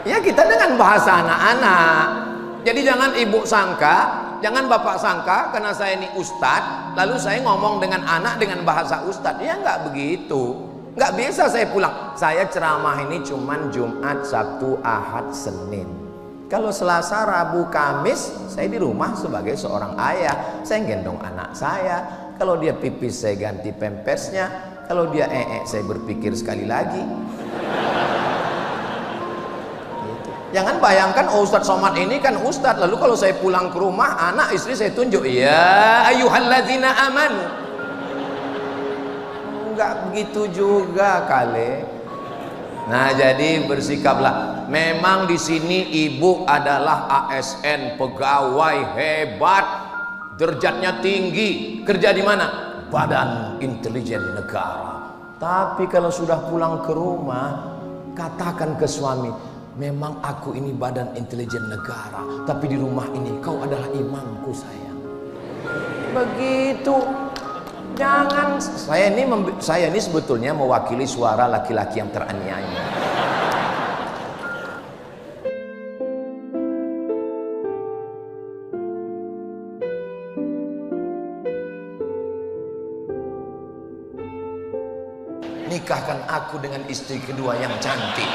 Ya kita dengan bahasa anak-anak. Jadi jangan ibu sangka, jangan bapak sangka karena saya ini ustadz, lalu saya ngomong dengan anak dengan bahasa ustadz. Ya nggak begitu. Nggak biasa saya pulang. Saya ceramah ini cuman Jumat, Sabtu, Ahad, Senin. Kalau Selasa, Rabu, Kamis, saya di rumah sebagai seorang ayah. Saya gendong anak saya. Kalau dia pipis, saya ganti pempesnya. Kalau dia saya berpikir sekali lagi. Gitu. Jangan bayangkan, oh Ustadz Somad ini kan Ustadz. Lalu kalau saya pulang ke rumah, anak istri saya tunjuk. Ya ayyuhalladzina amanu. Enggak begitu juga kali. Nah, jadi bersikaplah. Memang di sini ibu adalah ASN, pegawai hebat, derajatnya tinggi. Kerja di mana? Badan Intelijen Negara. Tapi kalau sudah pulang ke rumah, katakan ke suami, memang aku ini Badan Intelijen Negara, tapi di rumah ini kau adalah imamku sayang. Begitu. Jangan, saya ini sebetulnya mewakili suara laki-laki yang teraniaya. Nikahkan aku dengan istri kedua yang cantik.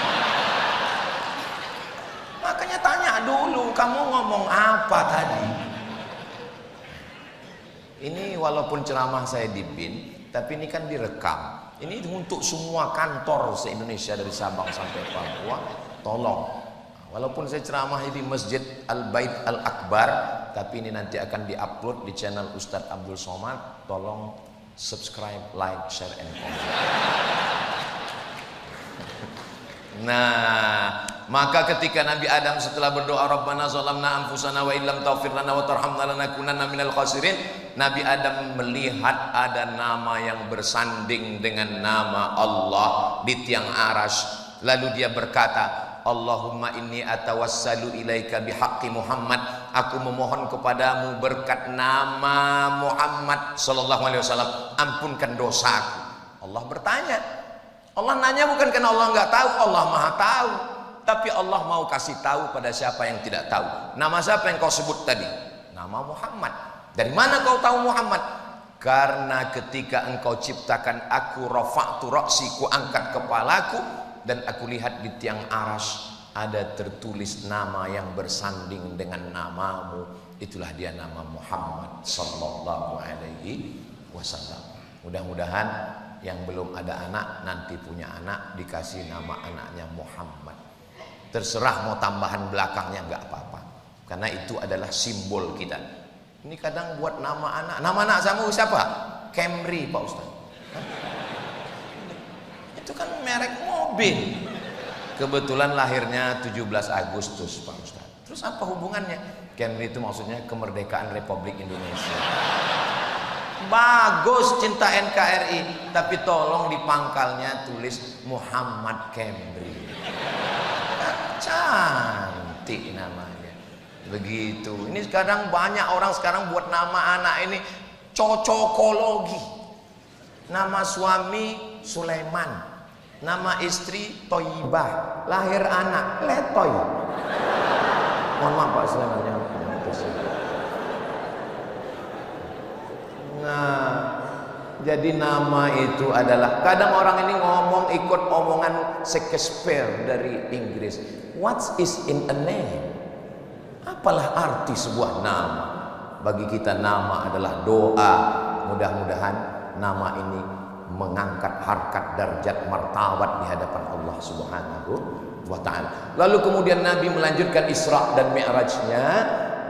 Makanya tanya dulu, kamu ngomong apa tadi? Ini walaupun ceramah saya di BIN, tapi ini kan direkam. Ini untuk semua kantor se-Indonesia dari Sabang sampai Papua. Tolong, walaupun saya ceramah di Masjid Al-Bait Al-Akbar, tapi ini nanti akan diupload di channel Ustadz Abdul Somad. Tolong subscribe, like, share, and comment. Nah, maka ketika Nabi Adam setelah berdoa Rabbana zalamna anfusana wa illam taghfir lana wa tarhamna lanakunanna minal khasirin, Nabi Adam melihat ada nama yang bersanding dengan nama Allah di tiang arasy. Lalu dia berkata, Allahumma inni atawassalu ilaika bihaqqi Muhammad. Aku memohon kepadamu berkat nama Muhammad sallallahu alaihi wasallam, ampunkan dosaku. Allah bertanya. Allah nanya bukan karena Allah nggak tahu, Allah maha tahu. Tapi Allah mau kasih tahu pada siapa yang tidak tahu. Nama siapa yang kau sebut tadi? Nama Muhammad. Dari mana kau tahu Muhammad? Karena ketika engkau ciptakan aku, rafa'tu ra'si, ku angkat kepalaku, dan aku lihat di tiang arasy ada tertulis nama yang bersanding dengan namamu. Itulah dia nama Muhammad sallallahu alaihi wasallam. Mudah-mudahan yang belum ada anak nanti punya anak dikasih nama anaknya Muhammad. Terserah mau tambahan belakangnya nggak apa-apa, karena itu adalah simbol kita. Ini kadang buat nama anak. Nama anak kamu siapa? Camry Pak Ustaz. Itu kan merek mobil. Kebetulan lahirnya 17 Agustus Pak Ustaz. Terus apa hubungannya? Camry itu maksudnya kemerdekaan Republik Indonesia. Bagus, cinta NKRI, tapi tolong di pangkalnya tulis Muhammad Camry. Cantik namanya. Begitu. Ini sekarang banyak orang sekarang buat nama anak ini cocokologi. Nama suami Sulaiman, nama istri Toyibah, lahir anak Letoy. Mohon maaf Pak Sulaiman. Nah, jadi nama itu adalah, kadang orang ini ngomong ikut omongan Shakespeare dari Inggris. What is in a name? Apalah arti sebuah nama? Bagi kita nama adalah doa. Mudah-mudahan nama ini mengangkat harkat, derajat, martabat di hadapan Allah Subhanahu wa ta'ala. Lalu kemudian Nabi melanjutkan Isra dan Mi'rajnya.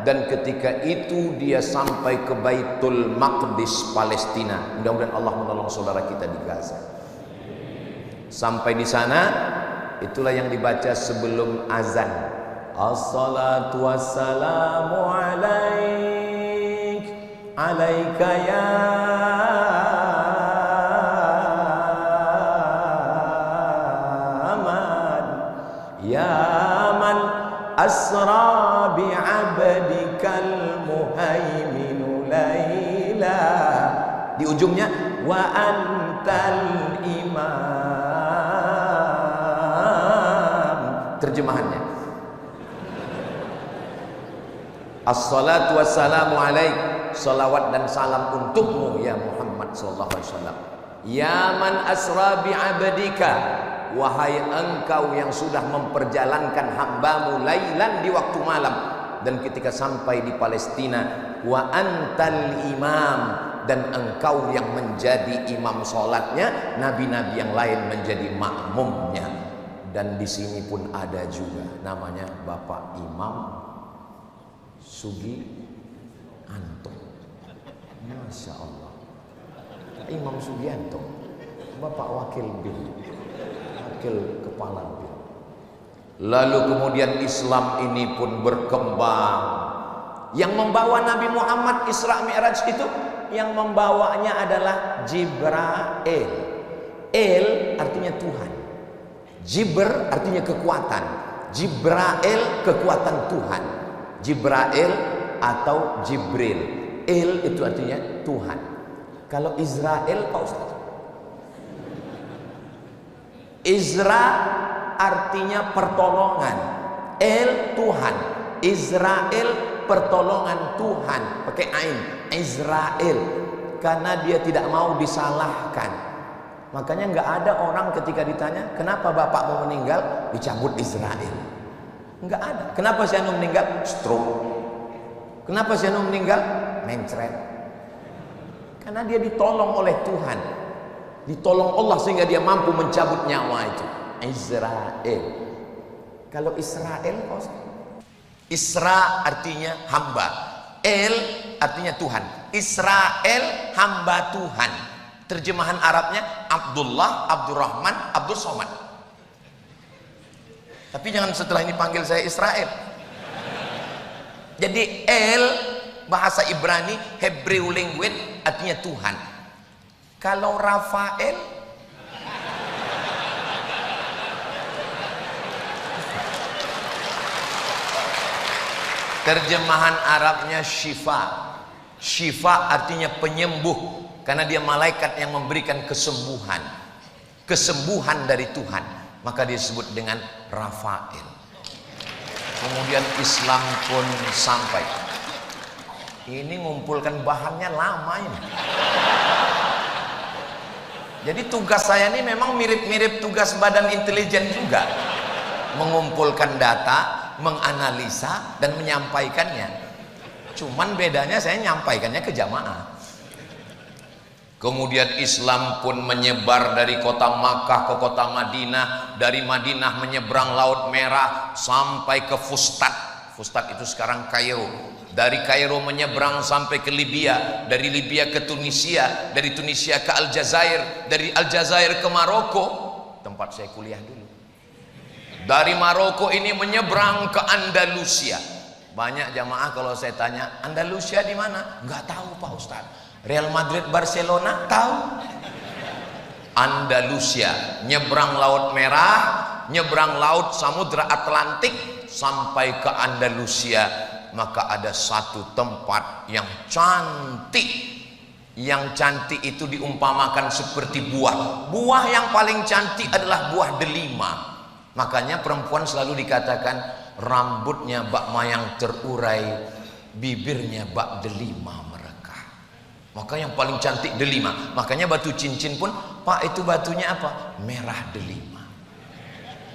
Dan ketika itu dia sampai ke Baitul Maqdis Palestina. Mudah-mudahan Allah menolong saudara kita di Gaza. Sampai di sana, itulah yang dibaca sebelum azan. Assalatu wassalamu alaik, alaika ya man, ya man asra bi'abdikal muhaiminu laila. Di ujungnya wa antal imam. terjemahannya. Assalatu wassalamu alaik, salawat dan salam untukmu ya Muhammad sallallahu alaihi wasallam. Ya man asra bi abdika, wahai engkau yang sudah memperjalankan hambamu lailan di waktu malam dan ketika sampai di Palestina, wa antal imam, dan engkau yang menjadi imam sholatnya, nabi-nabi yang lain menjadi makmumnya. Dan di sini pun ada juga namanya Bapak Imam Sugianto. Masya Allah, Imam Sugianto, Bapak Wakil BIN, Wakil Kepala BIN. Lalu kemudian Islam ini pun berkembang. Yang membawa Nabi Muhammad Isra Mi'raj itu, yang membawanya adalah Jibril. El artinya Tuhan, Jibr artinya kekuatan, Jibril kekuatan Tuhan, Jibril atau Jibril. El itu artinya Tuhan. Kalau Israel, Pak Ustaz, Izra artinya pertolongan, El Tuhan, Israel pertolongan Tuhan, pakai ain, Israel, karena dia tidak mau disalahkan. Makanya nggak ada orang ketika ditanya kenapa bapakmu meninggal dicabut Israel, nggak ada. Kenapa si Anu meninggal? Stroke. Kenapa si Anu meninggal? Mencret. Karena dia ditolong oleh Tuhan, ditolong Allah sehingga dia mampu mencabut nyawa itu. Israel. Kalau Israel, Isra artinya hamba, El artinya Tuhan. Israel hamba Tuhan. Terjemahan Arabnya Abdullah, Abdurrahman, Abdul Somad. Tapi jangan setelah ini panggil saya Israel. Jadi El bahasa Ibrani, Hebrew language artinya Tuhan. Kalau Rafael, terjemahan Arabnya Syifa. Syifa artinya penyembuh, karena dia malaikat yang memberikan kesembuhan. Kesembuhan dari Tuhan, maka disebut dengan Rafael. Kemudian Islam pun sampai. Ini ngumpulkan bahannya lama ini. Jadi tugas saya ini memang mirip-mirip tugas badan intelijen juga, mengumpulkan data, menganalisa dan menyampaikannya. Cuman bedanya saya menyampaikannya ke jamaah. Kemudian Islam pun menyebar dari kota Makkah ke kota Madinah, dari Madinah menyeberang Laut Merah sampai ke Fustat. Fustat itu sekarang Kairo. Dari Kairo menyeberang sampai ke Libya, dari Libya ke Tunisia, dari Tunisia ke Aljazair, dari Aljazair ke Maroko, tempat saya kuliah dulu. Dari Maroko ini menyeberang ke Andalusia. Banyak jamaah kalau saya tanya, Andalusia di mana? Enggak tahu Pak Ustaz. Real Madrid, Barcelona? Tahu. Andalusia, nyebrang Laut Merah, nyebrang Laut Samudra Atlantik sampai ke Andalusia. Maka ada satu tempat yang cantik. Yang cantik itu diumpamakan seperti buah. Buah yang paling cantik adalah buah delima. Makanya perempuan selalu dikatakan rambutnya bak mayang terurai, bibirnya bak delima merekah. Maka yang paling cantik delima. Makanya batu cincin pun, Pak, itu batunya apa? Merah delima.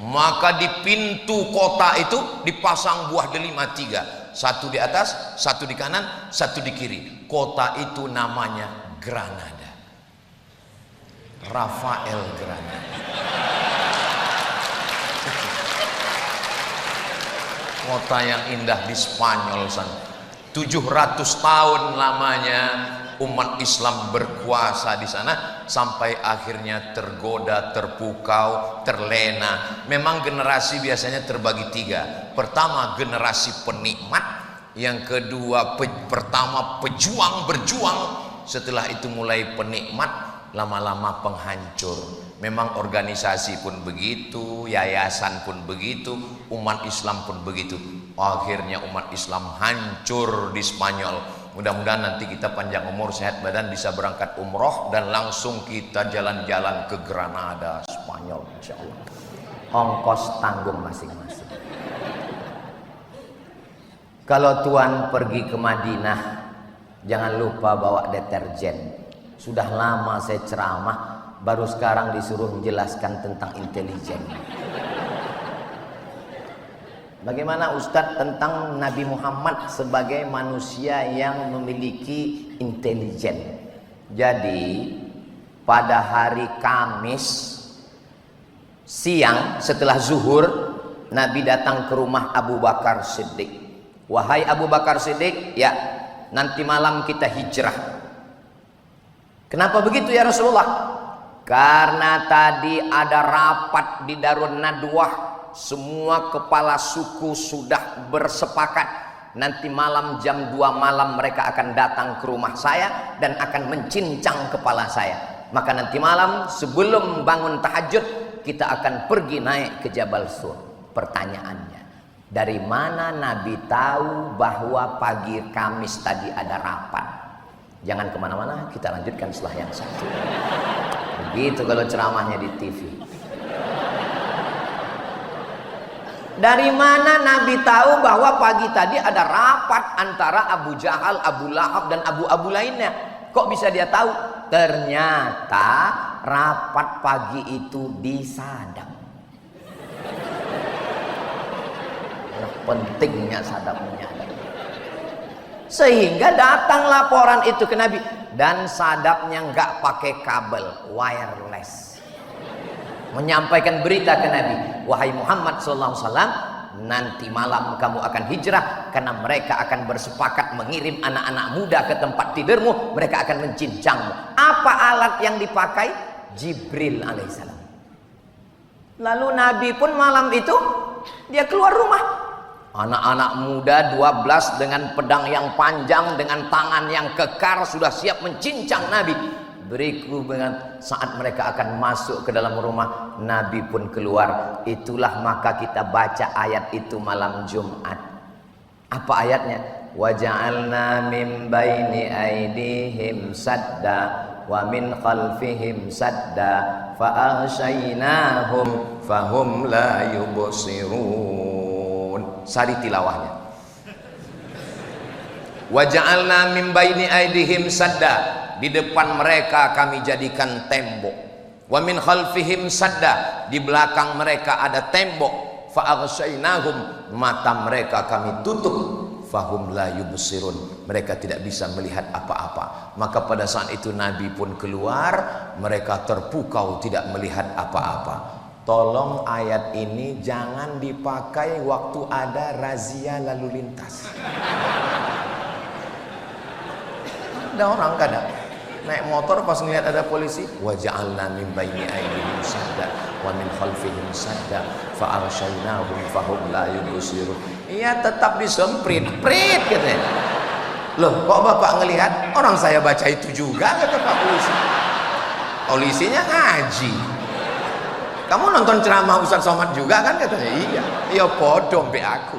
Maka di pintu kota itu dipasang buah delima 3. Satu di atas, satu di kanan, satu di kiri. Kota itu namanya Granada. Rafael Granada. Kota yang indah di Spanyol sana. 700 tahun lamanya umat Islam berkuasa di sana, sampai akhirnya tergoda, terpukau, terlena. Memang generasi biasanya terbagi 3. Pertama generasi penikmat, yang kedua pertama pejuang berjuang, setelah itu mulai penikmat, lama-lama penghancur. Memang organisasi pun begitu, yayasan pun begitu, umat Islam pun begitu. Akhirnya umat Islam hancur di Spanyol. Mudah-mudahan nanti kita panjang umur, sehat badan, bisa berangkat umroh dan langsung kita jalan-jalan ke Granada, Spanyol, insya Allah. ongkos tanggung masing-masing. Kalau tuan pergi ke Madinah, jangan lupa bawa deterjen. Sudah lama saya ceramah, baru sekarang disuruh menjelaskan tentang intelijen. Bagaimana Ustadz tentang Nabi Muhammad sebagai manusia yang memiliki intelijen? Jadi pada hari Kamis siang setelah zuhur, Nabi datang ke rumah Abu Bakar Siddiq. Wahai Abu Bakar Siddiq, ya, nanti malam kita hijrah. Kenapa begitu ya Rasulullah? Karena tadi ada rapat di Darun Nadwah. Semua kepala suku sudah bersepakat nanti malam jam 2 malam mereka akan datang ke rumah saya dan akan mencincang kepala saya. Maka nanti malam sebelum bangun tahajud kita akan pergi naik ke Jabal Sur. Pertanyaannya, dari mana Nabi tahu bahwa pagi Kamis tadi ada rapat? Jangan kemana-mana, kita lanjutkan setelah yang satu. Begitu kalau ceramahnya di TV. Dari mana Nabi tahu bahwa pagi tadi ada rapat antara Abu Jahal, Abu Lahab, dan Abu lainnya? Kok bisa dia tahu? Ternyata rapat pagi itu di Sadap. Nah, pentingnya Sadap menyadap. Sehingga datang laporan itu ke Nabi. Dan Sadapnya nggak pakai kabel, wireless. Menyampaikan berita ke Nabi, wahai Muhammad SAW, nanti malam kamu akan hijrah karena mereka akan bersepakat mengirim anak-anak muda ke tempat tidurmu, mereka akan mencincangmu. Apa alat yang dipakai? Jibril alaihissalam. Lalu Nabi pun malam itu dia keluar rumah. Anak-anak muda 12 dengan pedang yang panjang, dengan tangan yang kekar sudah siap mencincang Nabi. Berikut saat mereka akan masuk ke dalam rumah, Nabi pun keluar. Itulah maka kita baca ayat itu malam Jumat. Apa ayatnya? Wa ja'alna min baini aydihim sadda wa min khalfihim sadda fa aghshaynahum fahum la yubsirun. Sari tilawahnya. Wa ja'alna min baini aydihim sadda, di depan mereka kami jadikan tembok. Wa min khalfihim sadda, di belakang mereka ada tembok. Fa aghshaynahum, mata mereka kami tutup. Fahum la yubsirun, mereka tidak bisa melihat apa-apa. Maka pada saat itu Nabi pun keluar, mereka terpukau tidak melihat apa-apa. Tolong ayat ini jangan dipakai waktu ada razia lalu lintas. Ada orang kadang naik motor pas ngeliat ada polisi, wa ja'alna min baini aydihim sadda wa min khalfihim sadda fa aghshaynahum fahum la yubsirun. Iya, tetap disemprit prit katanya. Loh, kok Bapak ngelihat? Orang saya baca itu juga, kata Pak polisi. Polisinya ngaji. Kamu nonton ceramah Ustaz Somad juga kan, katanya. Iya. Iya bodoh be aku.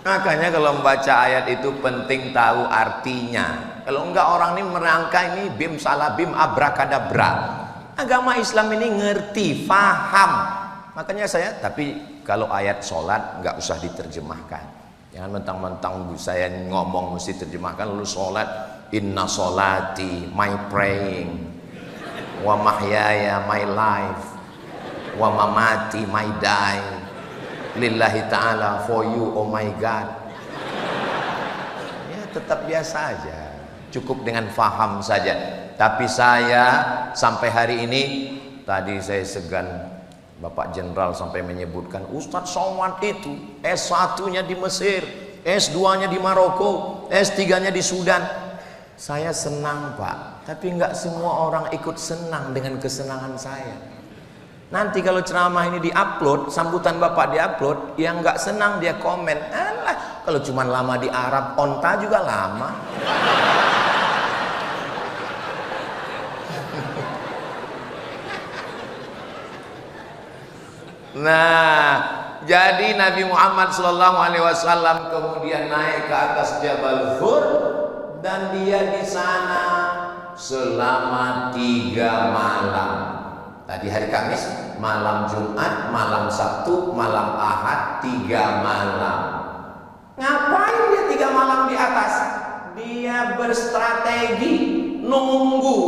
Makanya kalau membaca ayat itu penting tahu artinya. Kalau enggak orang ini merangka ini bim salah bim abrakadabra. Agama Islam ini ngerti, paham. Makanya saya, tapi kalau ayat sholat enggak usah diterjemahkan. Jangan mentang-mentang saya ngomong mesti terjemahkan lalu sholat. Inna sholati, my praying, wa mahyaya, my life, wa mamati, my dying, lillahi ta'ala, for you, oh my God. Ya tetap biasa aja, cukup dengan faham saja. Tapi saya sampai hari ini, tadi saya segan Bapak Jenderal sampai menyebutkan Ustadz Somad itu S1-nya di Mesir, S2-nya di Maroko, S3-nya di Sudan. Saya senang Pak, tapi nggak semua orang ikut senang dengan kesenangan saya. Nanti kalau ceramah ini diupload, sambutan Bapak diupload, yang nggak senang dia komen, alah kalau cuma lama di Arab, onta juga lama. Nah, jadi Nabi Muhammad SAW kemudian naik ke atas Jabal Hur dan dia di sana selama 3 malam. Tadi hari Kamis, malam Jumat, malam Sabtu, malam Ahad, 3 malam. Ngapain dia 3 malam di atas? Dia berstrategi, nunggu.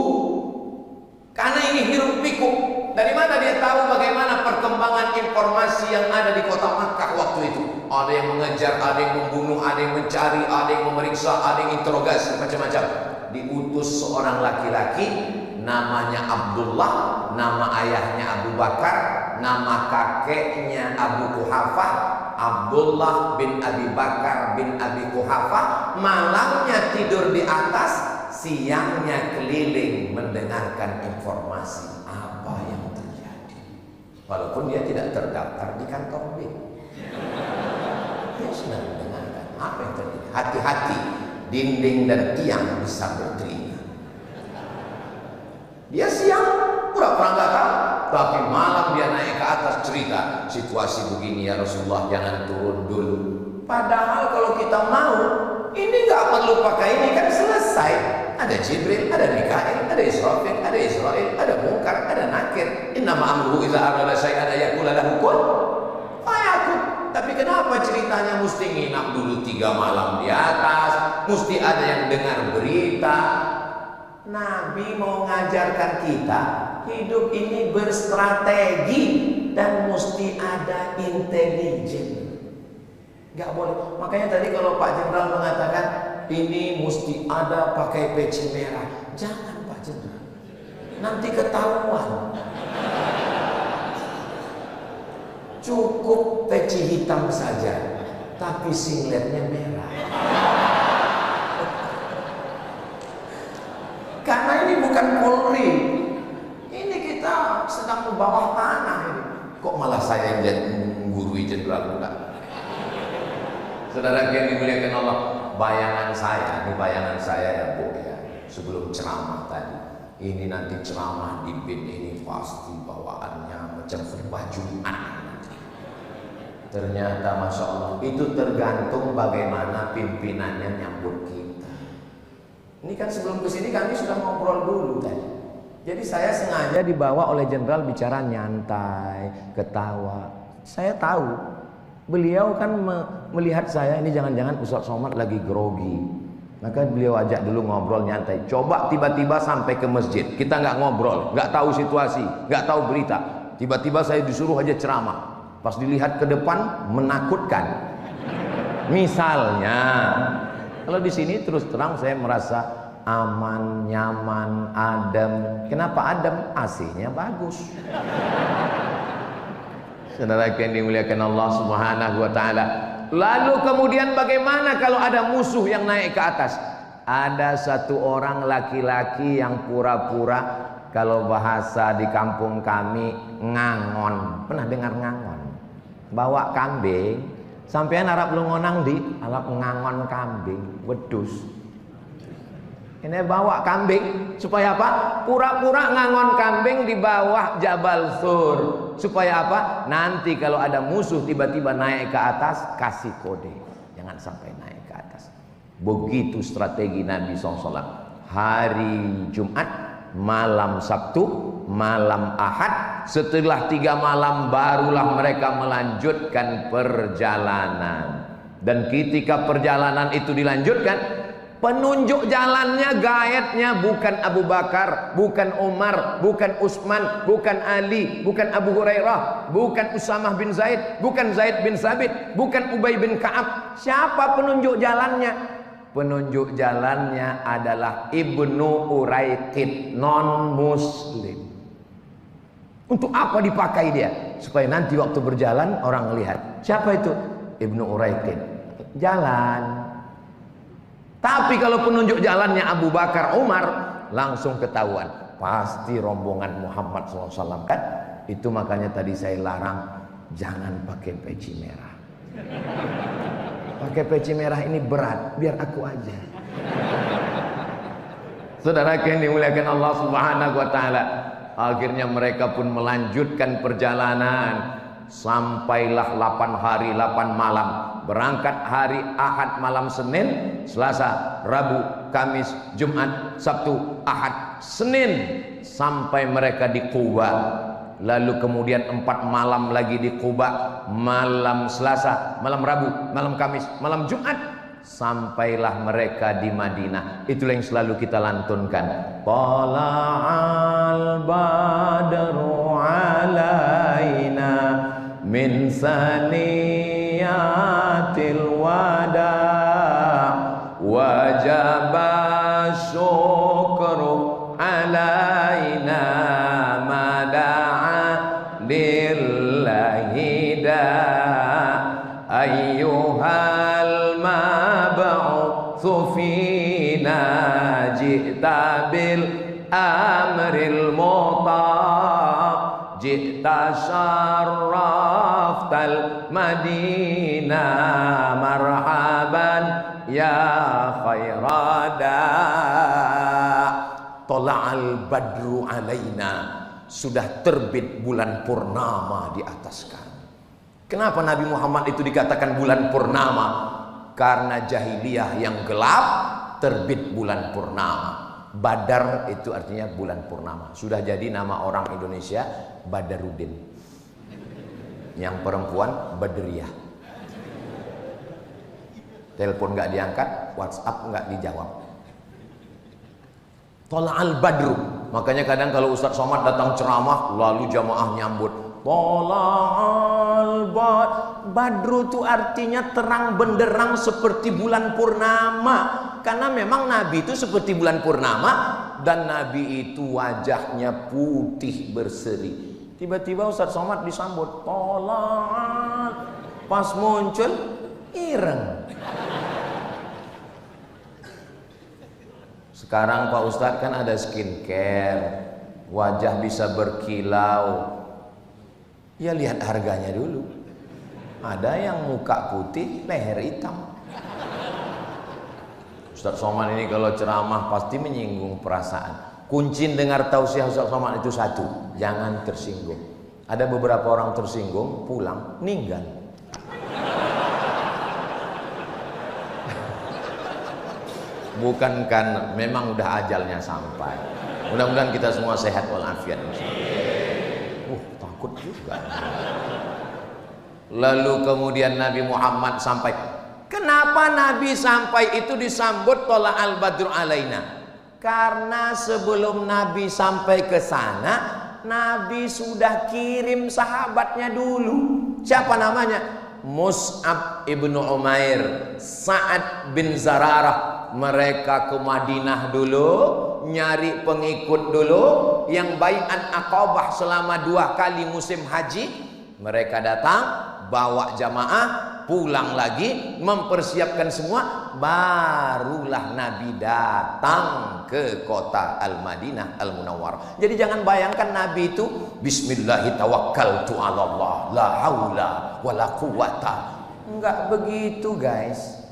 Karena ini hiruk pikuk. Dari mana dia tahu bagaimana perkembangan informasi yang ada di kota Makkah waktu itu? Ada yang mengejar, ada yang membunuh, ada yang mencari, ada yang memeriksa, ada yang interogasi, macam-macam. Diutus seorang laki-laki, namanya Abdullah, nama ayahnya Abu Bakar, nama kakeknya Abu Quhafah, Abdullah bin Abi Bakar bin Abi Quhafah. Malamnya tidur di atas, siangnya keliling mendengarkan informasi apa yang terjadi. Walaupun dia tidak terdaftar di kantor BIN, dia sedang mendengarkan apa yang terjadi. Hati-hati, dinding dan tiang bisa bertelinga. Dia siang pura-pura nggak tahu, tapi malam dia naik ke atas cerita situasi begini ya Rasulullah, jangan turun dulu. Padahal kalau kita mau, ini nggak perlu pakai ini, kan selesai. Ada Jibril, ada Mikail, ada Israfil, ada Israel, ada Munkar, ada Nakir. Innama amruhu idza arada syai'an yaqula lahu kun fayakun. Tapi kenapa ceritanya mesti nginap dulu 3 malam di atas? Mesti ada yang dengar berita. Nabi mau ngajarkan kita hidup ini berstrategi dan mesti ada intelijen. Gak boleh. Makanya tadi kalau Pak Jenderal mengatakan ini mesti ada pakai peci merah, jangan Pak Jenderal, nanti ketahuan. Cukup peci hitam saja, tapi singletnya merah. Karena ini bukan Polri, ini kita sedang ke bawah tanah ini. Kok malah saya yang menggurui Jenderal pula? Saudara yang dimuliakan Allah, bayangan saya ya Bu ya, sebelum ceramah tadi, ini nanti ceramah di BIN ini pasti bawaannya macam khutbah Jumat nanti. Ternyata Masya Allah, itu tergantung bagaimana pimpinannya nyambut kita. Ini kan sebelum kesini kami sudah ngobrol dulu tadi. Jadi saya sengaja dibawa oleh Jenderal bicara nyantai, ketawa. Saya tahu beliau kan melihat saya ini jangan-jangan Ustaz Somad lagi grogi. Maka beliau ajak dulu ngobrol nyantai. Coba tiba-tiba sampai ke masjid, kita nggak ngobrol, nggak tahu situasi, nggak tahu berita. Tiba-tiba saya disuruh aja ceramah. Pas dilihat ke depan menakutkan. Misalnya, kalau di sini terus terang saya merasa aman, nyaman, adem. Kenapa adem? AC-nya bagus. Saudara yang dimuliakan Allah Subhanahu wa taala. Lalu kemudian bagaimana kalau ada musuh yang naik ke atas? Ada satu orang laki-laki yang pura-pura, kalau bahasa di kampung kami ngangon. Pernah dengar ngangon? Bawa kambing, sampean Arab lu ngonang di Arab ngangon kambing, wedus. Ini bawa kambing supaya apa? Pura-pura ngangon kambing di bawah Jabal Sur. Supaya apa? Nanti kalau ada musuh tiba-tiba naik ke atas, kasih kode, jangan sampai naik ke atas. Begitu strategi Nabi SAW. Hari Jumat, malam Sabtu, malam Ahad, setelah 3 malam barulah mereka melanjutkan perjalanan. Dan ketika perjalanan itu dilanjutkan, penunjuk jalannya, gaetnya bukan Abu Bakar, bukan Umar, bukan Utsman, bukan Ali, bukan Abu Hurairah, bukan Usamah bin Zaid, bukan Zaid bin Sabit, bukan Ubay bin Ka'ab. Siapa penunjuk jalannya? Penunjuk jalannya adalah Ibnu Uraiqid, non muslim. Untuk apa dipakai dia? Supaya nanti waktu berjalan orang lihat. Siapa itu? Ibnu Uraiqid. Jalan. Tapi kalau penunjuk jalannya Abu Bakar, Umar, langsung ketahuan. Pasti rombongan Muhammad SAW kan? Itu makanya tadi saya larang, jangan pakai peci merah. Pakai peci merah ini berat, biar aku aja. Saudara yang dimuliakan Allah Subhanahu wa taala, akhirnya mereka pun melanjutkan perjalanan. Sampailah 8 hari 8 malam. Berangkat hari Ahad malam Senin, Selasa, Rabu, Kamis, Jumat, Sabtu, Ahad, Senin, sampai mereka di Quba. Lalu kemudian 4 malam lagi di Quba, malam Selasa, malam Rabu, malam Kamis, malam Jumat, sampailah mereka di Madinah. Itulah yang selalu kita lantunkan. Tala'al badru alaina min saniyatil wada' wajaba syukru alaina lillahi da ayyuhal mab'utsu fina ji'ta bil amril muta' ji'ta syarraftal madinah marhaban ya khairada. Tola'al badru alaina, sudah terbit bulan purnama di atas kami. Kenapa Nabi Muhammad itu dikatakan bulan purnama? Karena jahiliyah yang gelap, terbit bulan purnama. Badar itu artinya bulan purnama. Sudah jadi nama orang Indonesia Badarudin. Yang perempuan Badriyah. Telepon nggak diangkat, WhatsApp nggak dijawab. Tola'al badru. Makanya kadang kalau Ustaz Somad datang ceramah, lalu jamaah nyambut. Tola'al badru itu artinya terang benderang seperti bulan purnama. Karena memang Nabi itu seperti bulan purnama, dan Nabi itu wajahnya putih berseri. Tiba-tiba Ustaz Somad disambut tola'al, pas muncul ireng. Sekarang Pak Ustadz kan ada skincare, wajah bisa berkilau. Ya lihat harganya dulu. Ada yang muka putih, leher hitam. Ustadz Somad ini kalau ceramah pasti menyinggung perasaan. Kunci dengar tausiah Ustadz Somad itu satu, jangan tersinggung. Ada beberapa orang tersinggung, pulang, ninggal. Bukan kan, memang udah ajalnya sampai. Mudah-mudahan kita semua sehat walafiat. Takut juga. Lalu kemudian Nabi Muhammad sampai. Kenapa Nabi sampai itu disambut tola'al badru alaina? Karena sebelum Nabi sampai ke sana, Nabi sudah kirim sahabatnya dulu. Siapa namanya? Mus'ab ibnu Umair, Sa'ad bin Zararah. Mereka ke Madinah dulu, nyari pengikut dulu, yang baiat Aqabah selama 2 kali musim haji. Mereka datang, bawa jamaah, pulang lagi, mempersiapkan semua. Barulah Nabi datang ke kota Al-Madinah Al-Munawwarah. Jadi jangan bayangkan Nabi itu Bismillahirrahmanirrahim, la haula wala quwata. Enggak begitu guys.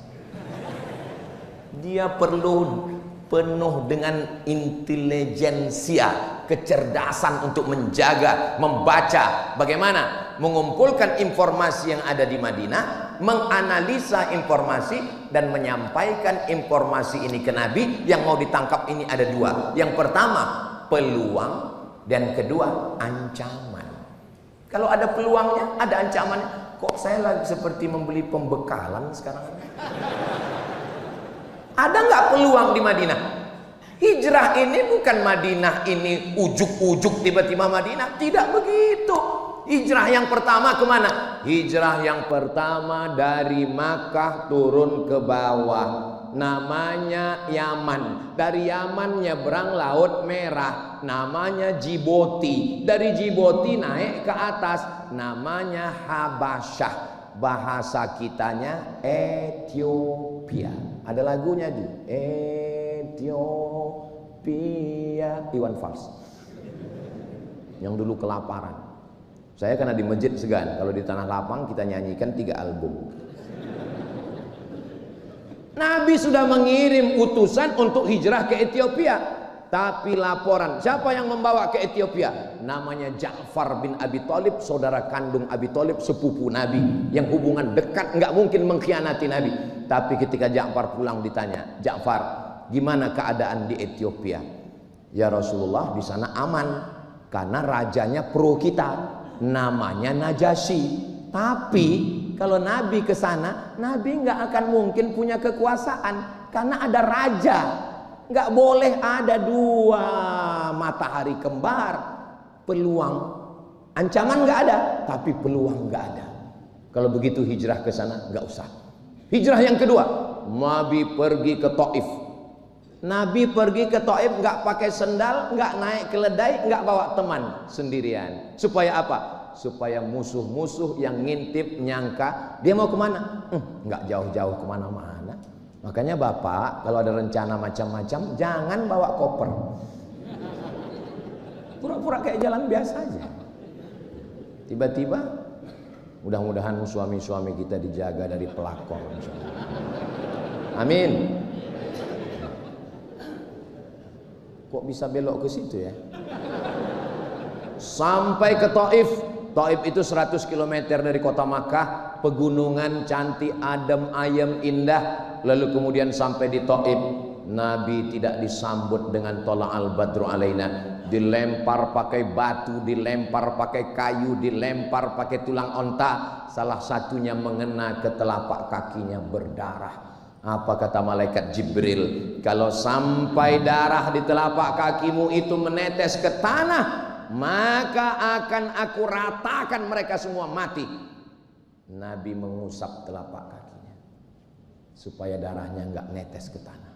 Dia perlu penuh dengan intelijensia, kecerdasan untuk menjaga, membaca, bagaimana mengumpulkan informasi yang ada di Madinah, menganalisa informasi dan menyampaikan informasi ini ke Nabi. Yang mau ditangkap ini ada 2. Yang pertama peluang, dan kedua ancaman. Kalau ada peluangnya, ada ancamannya. Kok saya lagi seperti membeli pembekalan sekarang? Ada nggak peluang di Madinah? Hijrah ini bukan Madinah ini ujuk-ujuk tiba-tiba Madinah. Tidak begitu. Hijrah yang pertama kemana? Hijrah yang pertama dari Makkah turun ke bawah. Namanya Yaman. Dari Yaman nyebrang Laut Merah. Namanya Djibouti. Dari Djibouti naik ke atas. Namanya Habasyah. Bahasa kitanya Ethiopia. Ada lagunya di Ethiopia, Iwan Fals yang dulu kelaparan. Saya karena di Masjid Segan, kalau di Tanah Lapang kita nyanyikan 3 album. Nabi sudah mengirim utusan untuk hijrah ke Ethiopia. Tapi laporan, siapa yang membawa ke Ethiopia? Namanya Ja'far bin Abi Thalib, saudara kandung Abi Thalib, sepupu Nabi, yang hubungan dekat, nggak mungkin mengkhianati Nabi. Tapi ketika Ja'far pulang ditanya, Ja'far, gimana keadaan di Ethiopia? Ya Rasulullah, di sana aman. Karena rajanya pro kita, namanya Najasyi. Tapi kalau Nabi ke sana, Nabi nggak akan mungkin punya kekuasaan karena ada raja. Nggak boleh ada dua matahari kembar. Peluang, ancaman nggak ada, tapi peluang nggak ada. Kalau begitu hijrah ke sana nggak usah. Hijrah yang kedua, Nabi pergi ke Taif. Nabi pergi ke Taif nggak pakai sendal, nggak naik keledai, nggak bawa teman, sendirian. Supaya apa? Supaya musuh-musuh yang ngintip nyangka dia mau kemana? Nggak jauh-jauh kemana-mana. Makanya Bapak kalau ada rencana macam-macam jangan bawa koper. Pura-pura kayak jalan biasa aja. Tiba-tiba mudah-mudahan suami-suami kita dijaga dari pelakor. Amin. Kok bisa belok ke situ ya? Sampai ke Taif. Taif itu 100 km dari kota Makkah, pegunungan cantik, adem, ayem, indah. Lalu kemudian sampai di Taif, Nabi tidak disambut dengan tola'al badru alaina, dilempar pakai batu, dilempar pakai kayu, dilempar pakai tulang onta, salah satunya mengena ke telapak kakinya berdarah. Apa kata malaikat Jibril? Kalau sampai darah di telapak kakimu itu menetes ke tanah, maka akan aku ratakan mereka semua mati. Nabi mengusap telapak kakinya supaya darahnya nggak netes ke tanah.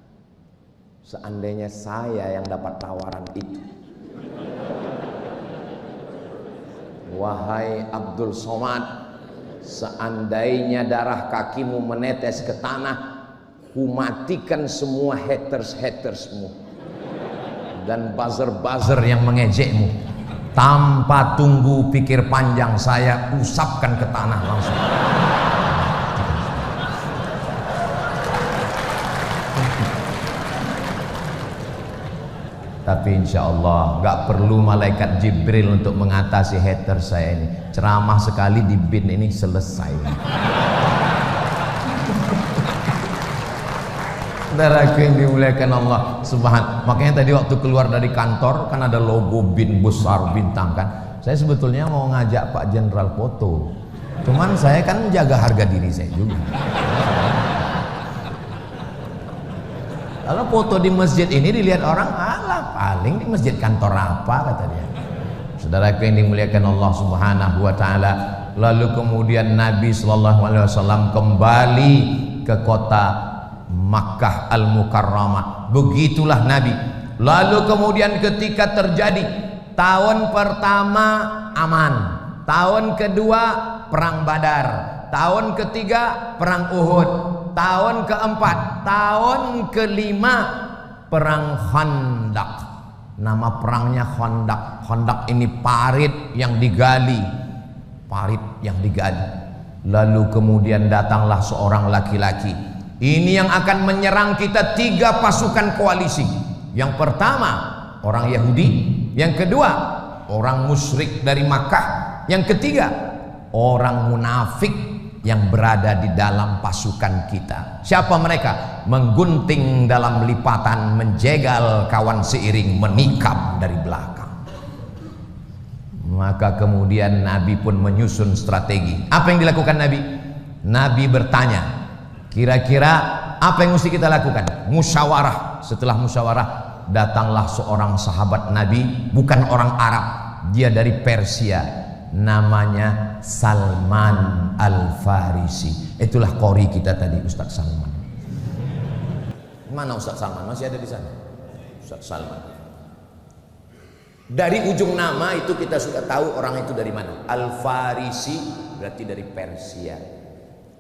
Seandainya saya yang dapat tawaran itu, wahai Abdul Somad, seandainya darah kakimu menetes ke tanah, kumatikan semua haters-hatersmu dan buzzer-buzzer yang mengejekmu. Tanpa tunggu pikir panjang, saya usapkan ke tanah langsung. Tapi insya Allah gak perlu malaikat Jibril untuk mengatasi hater saya ini. Ceramah sekali di bin ini selesai. Saudaraku yang dimuliakan Allah Subhanahu. Makanya tadi waktu keluar dari kantor kan ada logo bin besar bintang kan. Saya sebetulnya mau ngajak Pak Jenderal foto. Cuman saya kan jaga harga diri saya juga. Kalau foto di masjid ini dilihat orang, alah paling di masjid kantor apa kata dia. Saudaraku yang dimuliakan Allah Subhanahu wa taala. Lalu kemudian Nabi sallallahu alaihi wasallam kembali ke kota Makkah Al-Mukarramah. Begitulah Nabi. Lalu kemudian ketika terjadi tahun pertama aman, tahun kedua perang Badar, tahun ketiga perang Uhud, tahun keempat, tahun kelima perang Khandaq. Nama perangnya Khandaq. Khandaq ini parit yang digali, parit yang digali. Lalu kemudian datanglah seorang laki-laki. Ini yang akan menyerang kita, 3 pasukan koalisi. Yang pertama orang Yahudi, yang kedua orang musyrik dari Makkah, yang ketiga orang munafik yang berada di dalam pasukan kita. Siapa mereka? Menggunting dalam lipatan, menjegal kawan seiring, menikam dari belakang. Maka kemudian Nabi pun menyusun strategi. Apa yang dilakukan Nabi? Nabi bertanya, kira-kira apa yang mesti kita lakukan? Musyawarah. Setelah musyawarah, datanglah seorang sahabat Nabi, bukan orang Arab, dia dari Persia, namanya Salman Al-Farisi. Itulah qori kita tadi, Ustaz Salman. Mana Ustaz Salman? Masih ada di sana? Ustaz Salman. Dari ujung nama itu kita sudah tahu orang itu dari mana. Al-Farisi berarti dari Persia.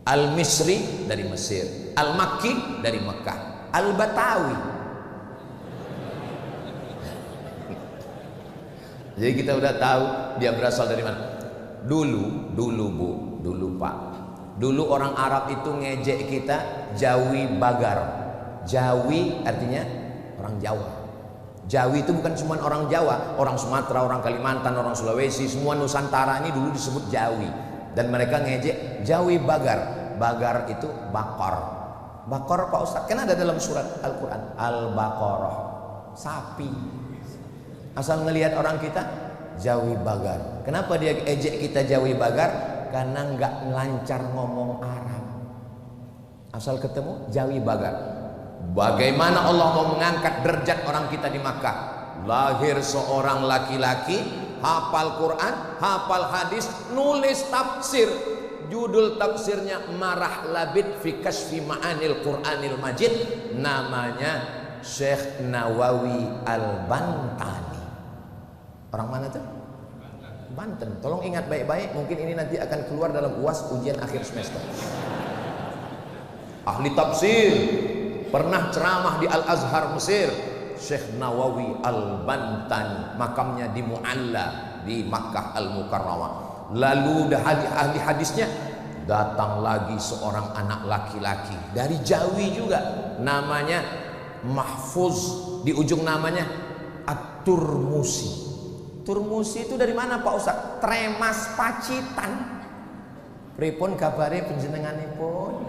Al-Misri dari Mesir, Al-Makki dari Mekah, Al-Batawi. Jadi kita udah tahu dia berasal dari mana. Dulu Bu, dulu Pak. Dulu orang Arab itu ngejek kita Jawi Bagar. Jawi artinya orang Jawa. Jawi itu bukan cuma orang Jawa, orang Sumatera, orang Kalimantan, orang Sulawesi, semua Nusantara ini dulu disebut Jawi. Dan mereka ngejek Jawi Bagar. Bagar itu bakor. Bakor Pak Ustadz, kan ada dalam surat Al-Quran Al-Baqarah, sapi. Asal ngelihat orang kita, Jawi Bagar. Kenapa dia ejek kita Jawi Bagar? Karena nggak lancar ngomong Arab. Asal ketemu Jawi Bagar. Bagaimana Allah mau mengangkat derajat orang kita di Makkah? Lahir seorang laki-laki, hafal Quran, hafal hadis, nulis tafsir. Judul tafsirnya Marah Labid fi Kashfi Ma'anil Quranil Majid. Namanya Syekh Nawawi Al-Bantani. Orang mana tuh? Banten. Tolong ingat baik-baik, mungkin ini nanti akan keluar dalam UAS ujian akhir semester. Ahli tafsir, pernah ceramah di Al-Azhar Mesir. Syekh Nawawi Al-Bantani, makamnya di Mu'alla di Makkah Al-Mukarramah. Lalu ahli hadisnya, datang lagi seorang anak laki-laki dari Jawi juga, namanya Mahfuz, di ujung namanya At-Turmusi. Turmusi itu dari mana Pak Ustaz? Tremas Pacitan. Pripun kabare panjenenganipun?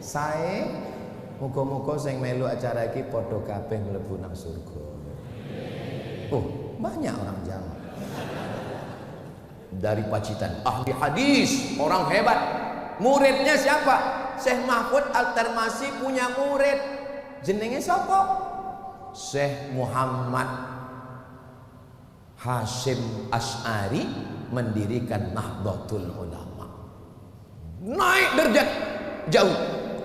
Sae muga-muga sing melu acara iki padha kabeh mlebu nang surga. Oh, banyak orang Jawa. Dari Pacitan, ahli hadis, orang hebat. Muridnya siapa? Syekh Mahfud Al-Tarmasi punya murid. Jenenge sapa? Syekh Muhammad Hashim Asy'ari mendirikan Nahdlatul Ulama. Naik derajat jauh.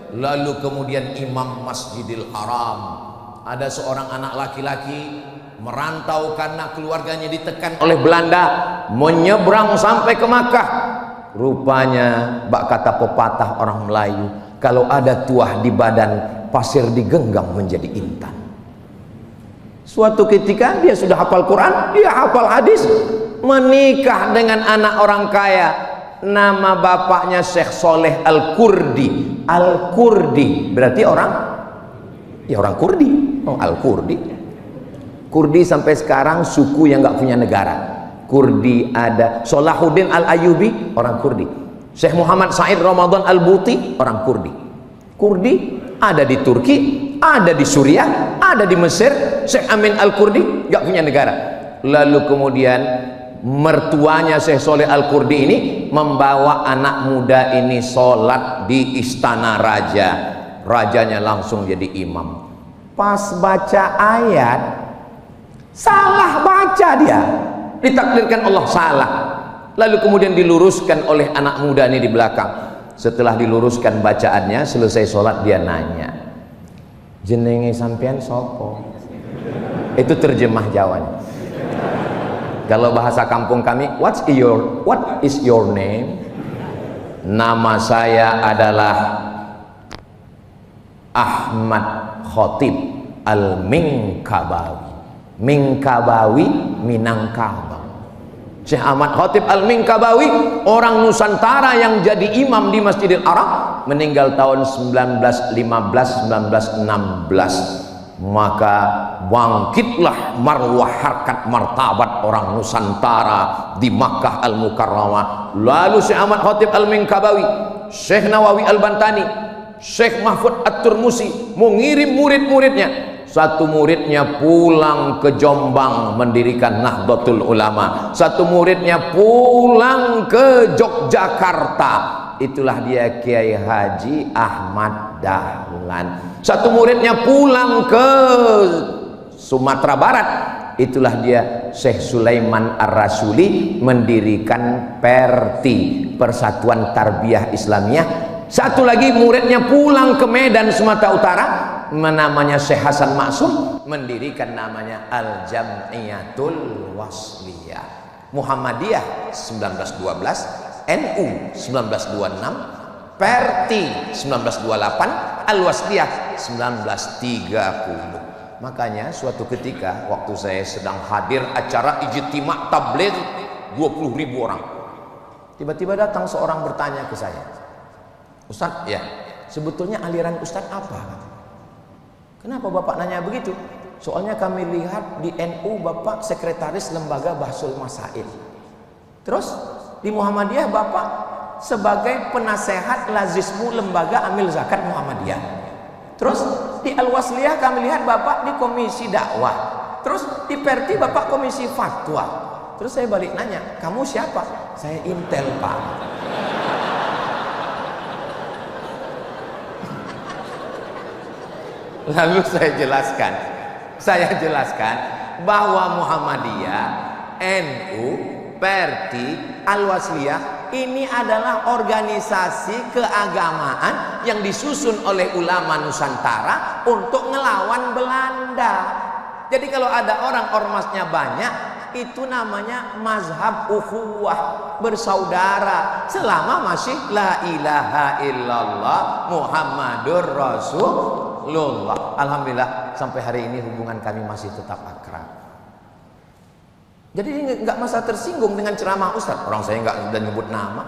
Lalu kemudian Imam Masjidil Haram. Ada seorang anak laki-laki merantau karena keluarganya ditekan oleh Belanda, menyeberang sampai ke Makkah. Rupanya bak kata pepatah orang Melayu, kalau ada tuah di badan, pasir digenggam menjadi intan. Suatu ketika dia sudah hafal Quran, dia hafal hadis, menikah dengan anak orang kaya. Nama bapaknya Syekh Soleh Al-Kurdi. Al-Kurdi berarti orang Kurdi. Oh, Al-Kurdi. Kurdi sampai sekarang suku yang nggak punya negara. Kurdi ada. Salahuddin Al-Ayyubi orang Kurdi. Syekh Muhammad Said Ramadan Al-Buti orang Kurdi. Kurdi ada di Turki, ada di Suriah, ada di Mesir. Syekh Amin Al-Kurdi nggak punya negara. Lalu kemudian mertuanya Syekh Soleh Al-Kurdi ini membawa anak muda ini sholat di istana raja. Rajanya langsung jadi imam. Pas baca ayat, salah baca dia. Ditakdirkan Allah salah. Lalu kemudian diluruskan oleh anak muda ini di belakang. Setelah diluruskan bacaannya, selesai sholat dia nanya, jenenge sampean sopo? Itu terjemah Jawanya. Kalau bahasa kampung kami, what is your name? Nama saya adalah Ahmad Khotib Al-Minkabawi. Minkabawi, Minangkabau. Syekh Ahmad Khotib Al-Minkabawi, orang Nusantara yang jadi imam di Masjidil Haram, meninggal tahun 1915-1916. Maka bangkitlah marwah harkat martabat orang Nusantara di Makkah Al-Mukarramah. Lalu Syekh Ahmad Khotib Al-Minkabawi, Syekh Nawawi Al-Bantani, Syekh Mahfud At-Turmusi mengirim murid-muridnya. Satu muridnya pulang ke Jombang mendirikan Nahdlatul Ulama. Satu muridnya pulang ke Yogyakarta. Itulah dia Kiai Haji Ahmad Dahlan. Satu muridnya pulang ke Sumatera Barat. Itulah dia Syekh Sulaiman Ar-Rasuli mendirikan Perti, Persatuan Tarbiyah Islamiyah. Satu lagi muridnya pulang ke Medan Sumatera Utara, namanya Syekh Hasan Maksum, mendirikan namanya Al-Jam'iyatul Wasliyah. Muhammadiyah 1912, NU 1926, Perti 1928, Al-Wasliyah 1930. Makanya suatu ketika waktu saya sedang hadir acara ijtima' tabligh 20.000 orang, tiba-tiba datang seorang bertanya ke saya, Ustaz, ya, sebetulnya aliran Ustaz apa? Kenapa Bapak nanya begitu? Soalnya kami lihat di NU Bapak sekretaris lembaga Bahsul Masail. Terus di Muhammadiyah Bapak sebagai penasehat lazismu lembaga amil zakat Muhammadiyah. Terus di Al-Wasliyah kami lihat Bapak di komisi dakwah. Terus di Perti Bapak komisi fatwa. Terus saya balik nanya, kamu siapa? Saya Intel, Pak. Lalu saya jelaskan bahwa Muhammadiyah, NU, Perti, Al-Wasliyah ini adalah organisasi keagamaan yang disusun oleh ulama Nusantara untuk ngelawan Belanda. Jadi kalau ada orang ormasnya banyak, itu namanya mazhab ukhuwah, bersaudara, selama masih la ilaha illallah Muhammadur Rasulullah. Alhamdulillah sampai hari ini hubungan kami masih tetap akrab. Jadi nggak masa tersinggung dengan ceramah Ustaz. Orang saya nggak udah nyebut nama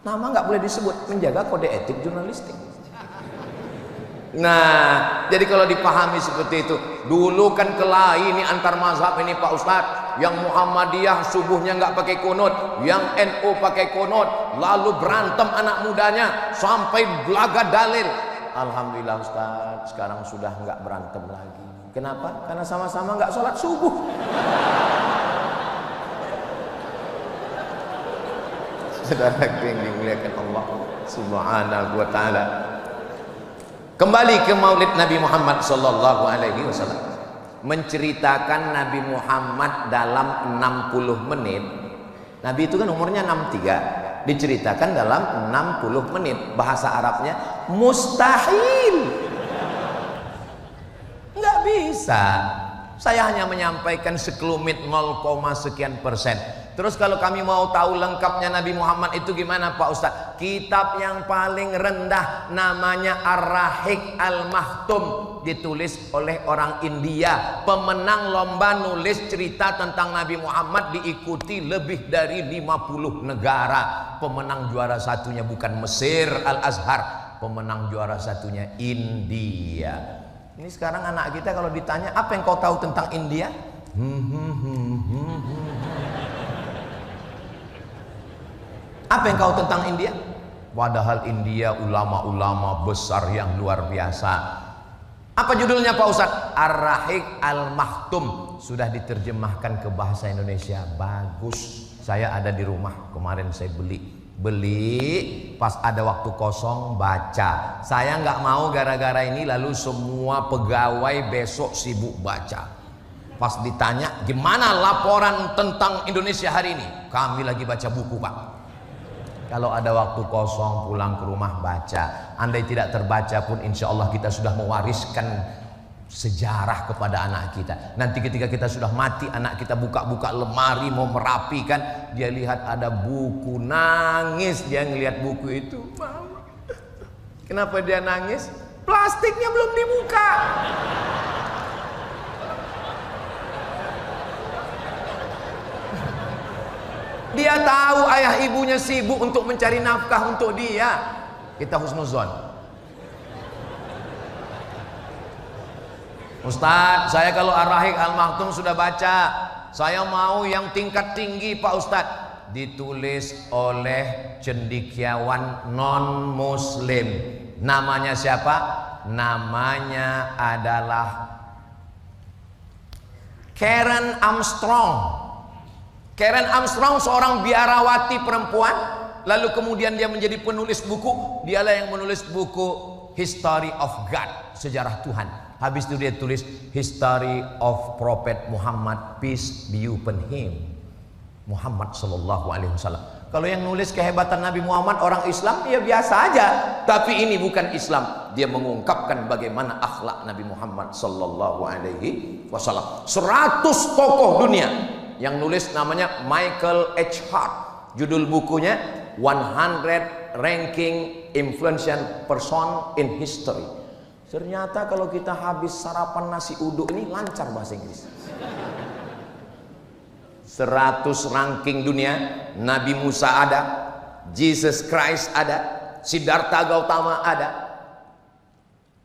nggak boleh disebut, menjaga kode etik jurnalistik. Nah, jadi kalau dipahami seperti itu, dulu kan kelahi ini antar mazhab ini Pak Ustadz. Yang Muhammadiyah subuhnya nggak pakai kunut, yang NU pakai kunut, lalu berantem anak mudanya sampai belaga dalil. Alhamdulillah Ustadz, sekarang sudah nggak berantem lagi. Kenapa? Karena sama-sama nggak sholat subuh. Saudara yang dimuliakan Allah Subhanahu wa ta'ala, kembali ke maulid Nabi Muhammad sallallahu alaihi wasallam, menceritakan Nabi Muhammad dalam 60 menit. Nabi itu kan umurnya 63, diceritakan dalam 60 menit. Bahasa Arabnya mustahil, nggak bisa. Saya hanya menyampaikan sekelumit 0, sekian persen. Terus kalau kami mau tahu lengkapnya Nabi Muhammad itu gimana Pak Ustadz? Kitab yang paling rendah namanya Ar-Rahiq Al-Maktum, ditulis oleh orang India. Pemenang lomba nulis cerita tentang Nabi Muhammad diikuti lebih dari 50 negara. Pemenang juara satunya bukan Mesir, Al-Azhar. Pemenang juara satunya India. Ini sekarang anak kita kalau ditanya, apa yang kau tahu tentang India? Apa yang kau tentang India? Padahal India ulama-ulama besar yang luar biasa. Apa judulnya Pak Ustadz? Ar-Rahiq Al-Maktum. Sudah diterjemahkan ke bahasa Indonesia. Bagus. Saya ada di rumah. Kemarin saya beli pas ada waktu kosong baca. Saya nggak mau gara-gara ini lalu semua pegawai besok sibuk baca. Pas ditanya gimana laporan tentang Indonesia hari ini, kami lagi baca buku Pak. Kalau ada waktu kosong pulang ke rumah baca. Andai tidak terbaca pun insya Allah kita sudah mewariskan sejarah kepada anak kita. Nanti ketika kita sudah mati, anak kita buka-buka lemari mau merapikan, dia lihat ada buku, nangis dia ngelihat buku itu. Mama, kenapa dia nangis? Plastiknya belum dibuka. Dia tahu ayah ibunya sibuk untuk mencari nafkah untuk dia. Kita husnuzon. Ustadz, saya kalau Ar-Rahiq Al-Maktum sudah baca. Saya mau yang tingkat tinggi Pak Ustadz. Ditulis oleh cendekiawan non-muslim. Namanya siapa? Namanya adalah Karen Armstrong. Karen Armstrong seorang biarawati perempuan, lalu kemudian dia menjadi penulis buku. Dialah yang menulis buku History of God, sejarah Tuhan. Habis itu dia tulis History of Prophet Muhammad, peace be upon him, Muhammad sallallahu alaihi wasallam. Kalau yang nulis kehebatan Nabi Muhammad orang Islam, ya biasa aja. Tapi ini bukan Islam. Dia mengungkapkan bagaimana akhlak Nabi Muhammad sallallahu alaihi wasallam. 100 tokoh dunia. Yang nulis namanya Michael H. Hart. Judul bukunya 100 Ranking Influential Person in History. Ternyata kalau kita habis sarapan nasi uduk ini lancar bahasa Inggris. 100 ranking dunia. Nabi Musa ada, Jesus Christ ada, Siddhartha Gautama ada,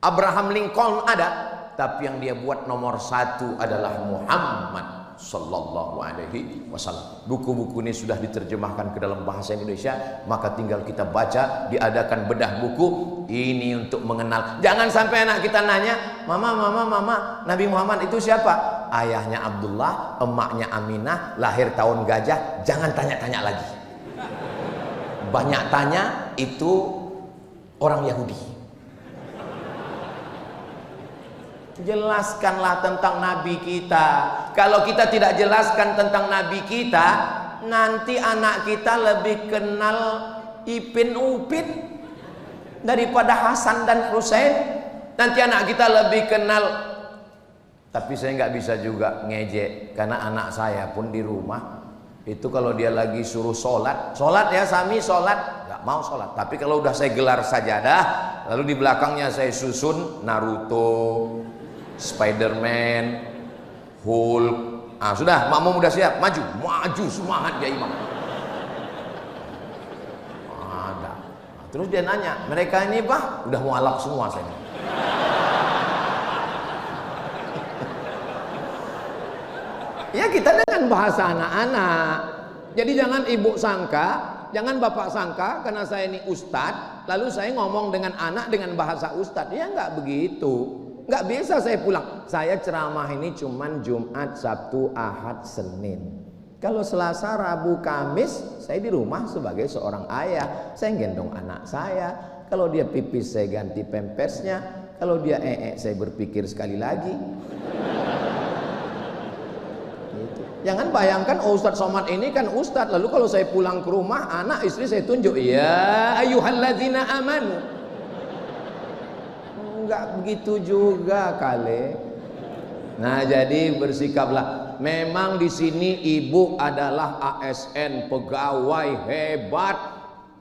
Abraham Lincoln ada. Tapi yang dia buat nomor 1 adalah Muhammad sallallahu alaihi wasallam. Buku-buku ini sudah diterjemahkan ke dalam bahasa Indonesia, maka tinggal kita baca. Diadakan bedah buku ini untuk mengenal. Jangan sampai anak kita nanya, mama, Nabi Muhammad itu siapa? ayahnya Abdullah, emaknya Aminah, lahir tahun gajah, jangan tanya-tanya lagi. Banyak tanya itu orang Yahudi. Jelaskanlah tentang Nabi kita. Kalau kita tidak jelaskan tentang Nabi kita, nanti anak kita lebih kenal Ipin Upin daripada Hasan dan Husain. Nanti anak kita lebih kenal. Tapi saya nggak bisa juga ngejek, karena anak saya pun di rumah itu kalau dia lagi suruh sholat ya Sami, sholat nggak mau sholat. Tapi kalau udah saya gelar sajadah, lalu di belakangnya saya susun Naruto, Spiderman, Hulk. Ah sudah, makmum udah siap, maju semangat ya imam. Ada. Terus dia nanya, mereka ini Pak udah mualaf semua saya. Ya kita dengan bahasa anak-anak. Jadi jangan ibu sangka, jangan bapak sangka karena saya ini ustadz, lalu saya ngomong dengan anak dengan bahasa ustadz. Ya nggak begitu. Nggak bisa saya pulang. Saya ceramah ini cuman Jumat, Sabtu, Ahad, Senin. Kalau Selasa, Rabu, Kamis, saya di rumah sebagai seorang ayah. Saya gendong anak saya. Kalau dia pipis saya ganti pempersnya. Kalau dia saya berpikir sekali lagi. Jangan bayangkan Ustadz Somad ini kan Ustadz, lalu kalau saya pulang ke rumah anak istri saya tunjuk, ya ayyuhalladzina amanu. Enggak begitu juga kali. Nah jadi bersikaplah. Memang di sini ibu adalah ASN, pegawai hebat,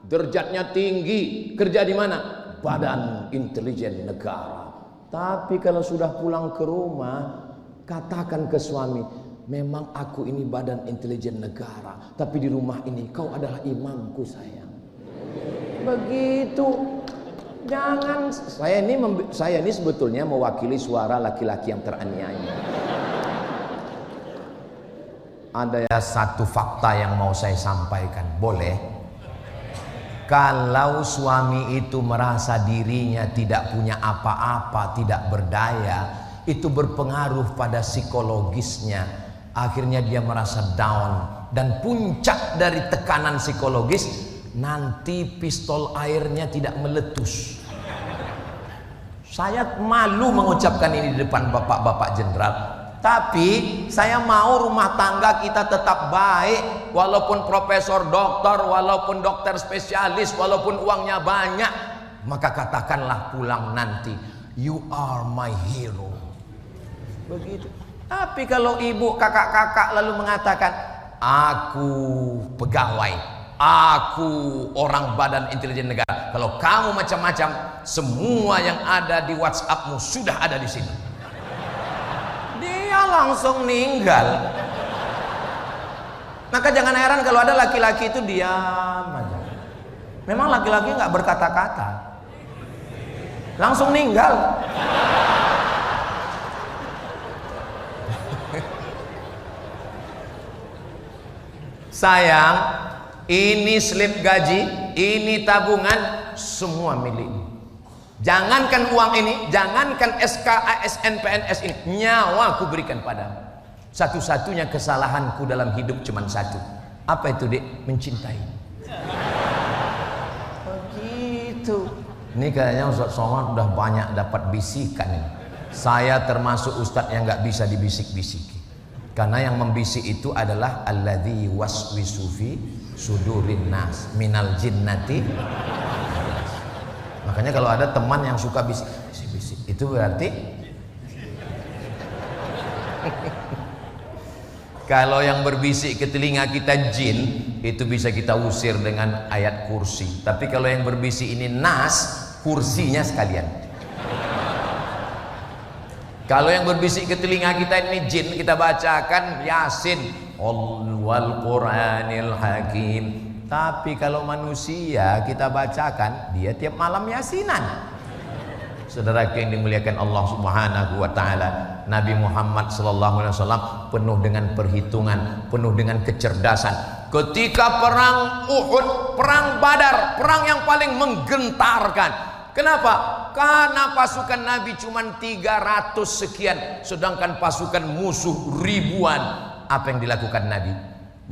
derajatnya tinggi, kerja di mana? Badan Intelijen Negara. Tapi kalau sudah pulang ke rumah, katakan ke suami, memang aku ini Badan Intelijen Negara, tapi di rumah ini kau adalah imamku sayang. Begitu. Jangan, saya ini sebetulnya mewakili suara laki-laki yang teraniaya. Ada satu fakta yang mau saya sampaikan, boleh? Kalau suami itu merasa dirinya tidak punya apa-apa, tidak berdaya, itu berpengaruh pada psikologisnya. Akhirnya dia merasa down, dan puncak dari tekanan psikologis nanti pistol airnya tidak meletus. Saya malu mengucapkan ini di depan bapak-bapak jenderal, tapi saya mau rumah tangga kita tetap baik, walaupun profesor doktor, walaupun dokter spesialis, walaupun uangnya banyak. Maka katakanlah pulang nanti, you are my hero. Begitu. Tapi kalau ibu, kakak-kakak lalu mengatakan, aku pegawai, aku orang Badan Intelijen Negara. Kalau kamu macam-macam, semua yang ada di WhatsAppmu sudah ada di sini. Dia langsung meninggal. Maka jangan heran kalau ada laki-laki itu diam aja. Memang laki-laki nggak berkata-kata, langsung meninggal. Sayang, ini slip gaji, ini tabungan, semua milikmu. Jangankan uang ini, jangankan SK, ASN, PNS ini, nyawa aku berikan padamu. Satu-satunya kesalahanku dalam hidup cuma satu. Apa itu, Dek? Mencintai. Begitu. Ini kayaknya Ustaz Somad udah banyak dapat bisikan ini. Saya termasuk Ustadz yang nggak bisa dibisik-bisiki. Karena yang membisik itu adalah alladzi waswisu fi sudurin nas minal jinnati. Makanya kalau ada teman yang suka bisik-bisik, itu berarti kalau yang berbisik ke telinga kita jin, itu bisa kita usir dengan ayat kursi. Tapi kalau yang berbisik ini nas, kursinya sekalian. Kalau yang berbisik ke telinga kita ini jin, kita bacakan Yasin, wal Qur'anil Hakim. Tapi kalau manusia kita bacakan, dia tiap malam Yasinan. Saudara yang dimuliakan Allah Subhanahu wa taala, Nabi Muhammad sallallahu alaihi wasallam penuh dengan perhitungan, penuh dengan kecerdasan. Ketika perang Uhud, perang Badar, perang yang paling menggentarkan, Kenapa? Karena pasukan Nabi cuma 300 sekian, sedangkan pasukan musuh ribuan. Apa yang dilakukan Nabi?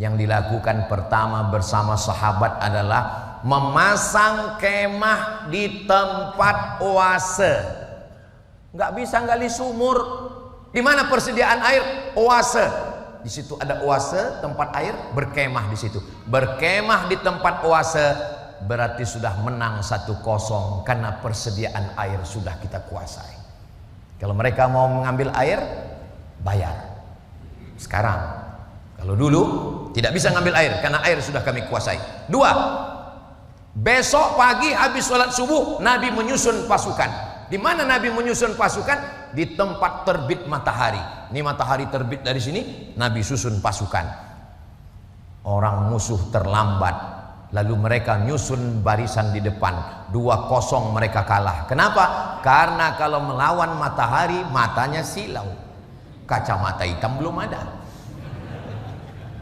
Yang dilakukan pertama bersama sahabat adalah memasang kemah di tempat oase. Nggak bisa gali sumur. Di mana persediaan air? Oase. Di situ ada oase, tempat air, berkemah di situ. Berkemah di tempat oase berarti sudah menang 1-0 karena persediaan air sudah kita kuasai. Kalau mereka mau mengambil air, bayar. Sekarang, kalau dulu tidak bisa ngambil air karena air sudah kami kuasai. 2, besok pagi habis sholat subuh Nabi menyusun pasukan. Di mana Nabi menyusun pasukan? Di tempat terbit matahari. Ini matahari terbit dari sini, Nabi susun pasukan. Orang musuh terlambat, lalu mereka nyusun barisan di depan. 2-0 mereka kalah. Kenapa? Karena kalau melawan matahari matanya silau, kacamata hitam belum ada.